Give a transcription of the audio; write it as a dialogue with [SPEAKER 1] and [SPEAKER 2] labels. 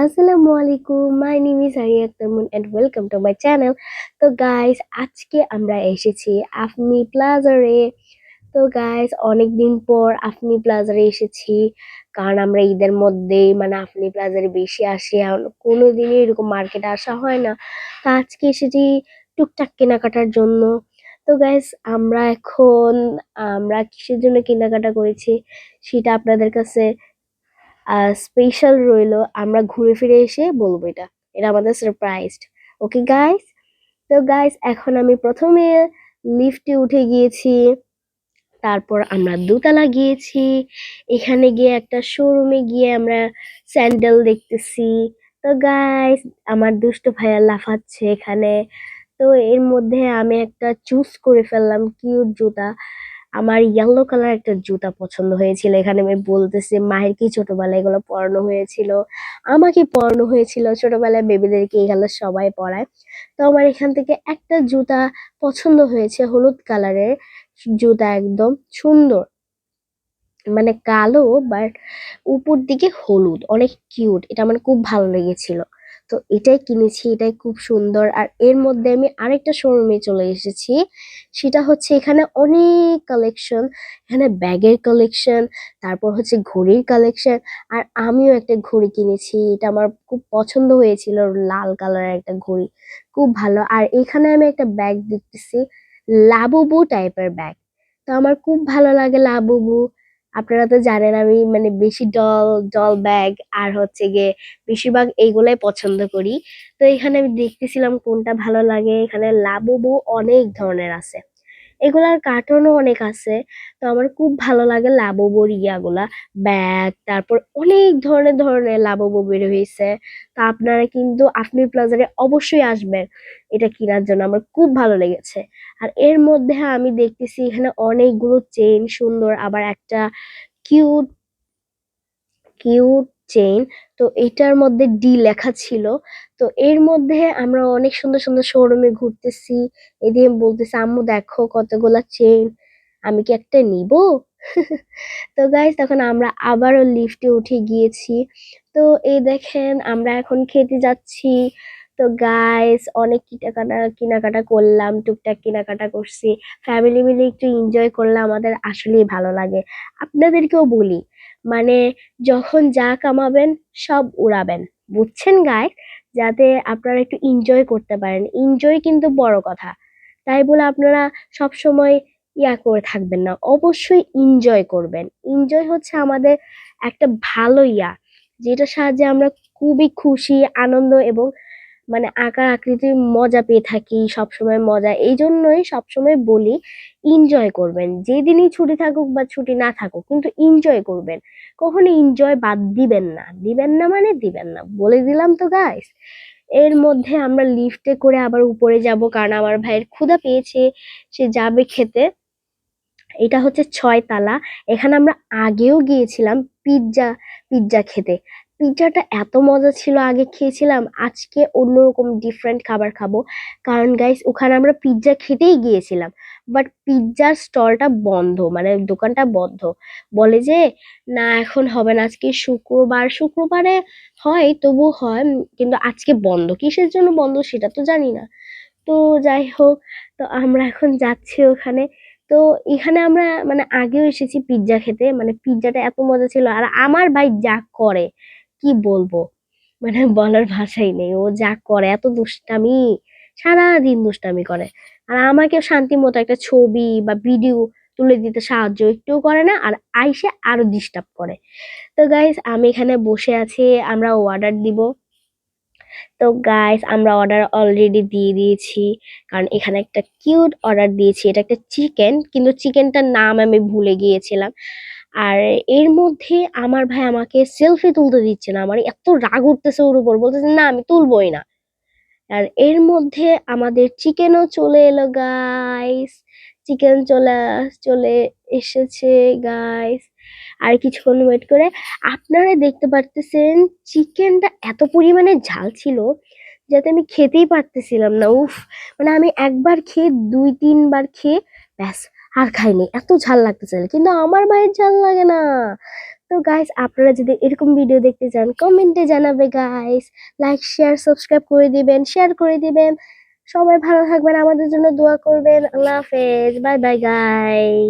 [SPEAKER 1] আসসালামু আলাইকুম, my name is Ariya Akter and welcome to my channel. তো গাইস, আজকে আমরা এসেছি আফনি প্লাজারে। তো গাইস, অনেকদিন পর আফনি প্লাজারে এসেছি, কারণ আমরা ঈদের মধ্যে মানে আফনি প্লাজারে বেশি আসি, আর কোনোদিনই এরকম মার্কেটে আসা হয় না। তো আজকে এসেছি টুকটাক কেনাকাটার জন্য। তো গাইস, আমরা কিসের জন্য কেনাকাটা করেছি সেটা আপনাদের কাছে স্পেশাল রইলো। আমরা ঘুরে ফিরে এসে বলবো এটা। এটা আমাদের সারপ্রাইজড। Okay guys? তো গাইস, এখন আমি প্রথমে লিফটে উঠে গিয়েছি। তারপর আমরা দোতলা গিয়েছি। এখানে গিয়ে একটা শোরুমে গিয়ে আমরা স্যান্ডেল দেখতেছি। তো গাইস, আমার দুষ্টু ভাইয়া লাফাচ্ছে এখানে। তো এর মধ্যে আমি একটা চুজ করে ফেললাম কিউট জুতা। আমার ইয়েলো কালার একটা জুতা পছন্দ হয়েছিল। এখানে আমি বলতেছি, মায়ের কি ছোটবেলায় এগুলো পরানো হয়েছিল, আমাকে পরানো হয়েছিল ছোটবেলায়, বেবিদেরকে এগুলো সবাই পরায়। তো আমার এখান থেকে একটা জুতা পছন্দ হয়েছে, হলুদ কালারের জুতা, একদম সুন্দর, মানে কালো বাট উপর দিকে হলুদ, অনেক কিউট। এটা আমার খুব ভালো লেগেছিল। তো এটাই কিনেছি, এটাই খুব সুন্দর। আর এর মধ্যে আমি আরেকটা শোরুমে চলে এসেছি। সেটা হচ্ছে এখানে অনেক কালেকশন, এখানে ব্যাগের কালেকশন, তারপর হচ্ছে ঘড়ির কালেকশন। আর আমিও একটা ঘড়ি কিনেছি, এটা আমার খুব পছন্দ হয়েছিল, লাল কালারের একটা ঘড়ি, খুব ভালো। আর এখানে আমি একটা ব্যাগ দেখতেছি, লাবুবু টাইপের ব্যাগ। তো আমার খুব ভালো লাগে লাবুবু। আপনারা তো জানেন আমি মানে বেশি ডল ডল ব্যাগ আর হচ্ছে গিয়ে বেশিরভাগ এইগুলাই পছন্দ করি। তো এখানে আমি দেখতেছিলাম কোনটা ভালো লাগে। এখানে লাবুবু অনেক ধরনের আছে, এগুলার কার্টুনও অনেক আছে। তো আমার খুব ভালো লাগে লাবুবুর ইয়াগুলা, ব্যাগ, তারপর অনেক ধরনের লাবুবু বের হয়েছে। তো আপনারা কিন্তু আফনি প্লাজারে অবশ্যই আসবেন এটা কেনার জন্য, আমার খুব ভালো লেগেছে। আর এর মধ্যে আমি দেখতেছি এখানে অনেকগুলো চেইন সুন্দর, আবার একটা কিউট কিউট চেইন। তো এটার মধ্যে ডি লেখা ছিল। তো এর মধ্যে আমরা অনেক সুন্দর সুন্দর শোরুমে ঘুরতেছি, এদিকে বলতেছি আম্মু দেখো কতগুলা চেইন, আমি কি একটা নিব? তো গাইস, তখন আমরা আবারও লিফটে উঠে গিয়েছি। তো এই দেখেন আমরা এখন খেতে যাচ্ছি। তো গাইস, অনেক কেনাকাটা করলাম, টুকটাক কেনাকাটা করছি, ফ্যামিলি মিলে একটু এনজয় করলাম, আমাদের আসলেই ভালো লাগে। আপনাদেরকেও বলি, মানে যখন যা কামাবেন সব উড়াবেন, বুঝছেন গাইস? যাতে আপনারা একটু এনজয় করতে পারেন, এনজয় কিন্তু বড় কথা। তাই বলে আপনারা সব সময় করে থাকবেন না, অবশ্যই এনজয় করবেন। এনজয় হচ্ছে আমাদের একটা ভালো যেটার সাহায্যে আমরা খুবই খুশি, আনন্দ এবং মানে আকার আকৃতির মজা পেয়ে থাকি, সবসময় মজা। এই জন্যই সবসময় বলি এনজয় করবেন, যেদিনই ছুটি থাকুক বা ছুটি না থাকুক, কিন্তু এনজয় করবেন। কখনো এনজয় বাদ দিবেন না, দিবেন না মানে দিবেন না, বলে দিলাম তো গাইস। এর মধ্যে আমরা লিফটে করে আবার উপরে যাব, কারণ আমার ভাইয়ের ক্ষুধা পেয়েছে, সে যাবে খেতে। এটা হচ্ছে ৬ তালা। এখানে আমরা আগেও গিয়েছিলাম পিৎজা পিৎজা খেতে। পিৎজাটা এত মজা ছিল, আগে খেয়েছিলাম, আজকে অন্যরকম ডিফারেন্ট খাবার খাবো। কারণ গাইস, ওখানে আমরা পিৎজা খেতেই গিয়েছিলাম, বাট পিৎজার স্টলটা বন্ধ, মানে দোকানটা বন্ধ। বলে যে না, এখন হবে না, আজকে শুক্রবার, শুক্রবারে হয় তবু হয়, কিন্তু আজকে বন্ধ। কিসের জন্য বন্ধ সেটা তো জানি না। তো যাই হোক, তো আমরা এখন যাচ্ছি ওখানে। তো এখানে আমরা মানে আগেও এসেছি পিৎজা খেতে, মানে পিৎজাটা এত মজা ছিল। আর আমার ভাই যা করে কি বলবো, মানে বলার ভাষাই নেই, ও যা করে এত দুষ্টামি, সারাদিন দুষ্টামি করে। আর আমাকে শান্তি মতো একটা ছবি বা ভিডিও তুলে দিতে সাহায্য একটুও করে না, আর আইসে আরো ডিস্টার্ব করে। তো গাইস, আমি এখানে বসে আছি, আমরা অর্ডার দিব। তো গাইস, আমরা অর্ডার অলরেডি দিয়ে দিয়েছি, কারণ এখানে একটা কিউট অর্ডার দিয়েছি। এটা একটা চিকেন, কিন্তু চিকেনটার নাম আমি ভুলে গিয়েছিলাম। আর এর মধ্যে আমার ভাই আমাকে সেলফি তুলতে দিচ্ছে না, আমার এত রাগ উঠতেছে ওর উপর, বলতেছে না আমি তুলবই না। আর এর মধ্যে আমাদের চিকেনও চলে এলো গাইস, চিকেন চলে এসেছে গাইস। আর কিছুক্ষণ ওয়েট করে আপনারা দেখতে পারতেছেন চিকেনটা এত পরিমাণে ঝাল ছিল যাতে আমি খেতেই পারতেছিলাম না। উফ, মানে আমি একবার খেয়ে ২-৩ বার খেয়ে ব্যাস আর খাইনি, এত ঝাল লাগতেছিল। কিন্তু আমার ভাইয়ের ঝাল লাগে না, তো গাইস আপনারা যদি এরকম ভিডিও দেখতে চান কমেন্টে জানাবে গাইস, লাইক শেয়ার সাবস্ক্রাইব করে দিবেন, শেয়ার করে দিবেন। সবাই ভালো থাকবেন, আমাদের জন্য দোয়া করবেন। আল্লাহ হাফেজ, বাই বাই গাইস।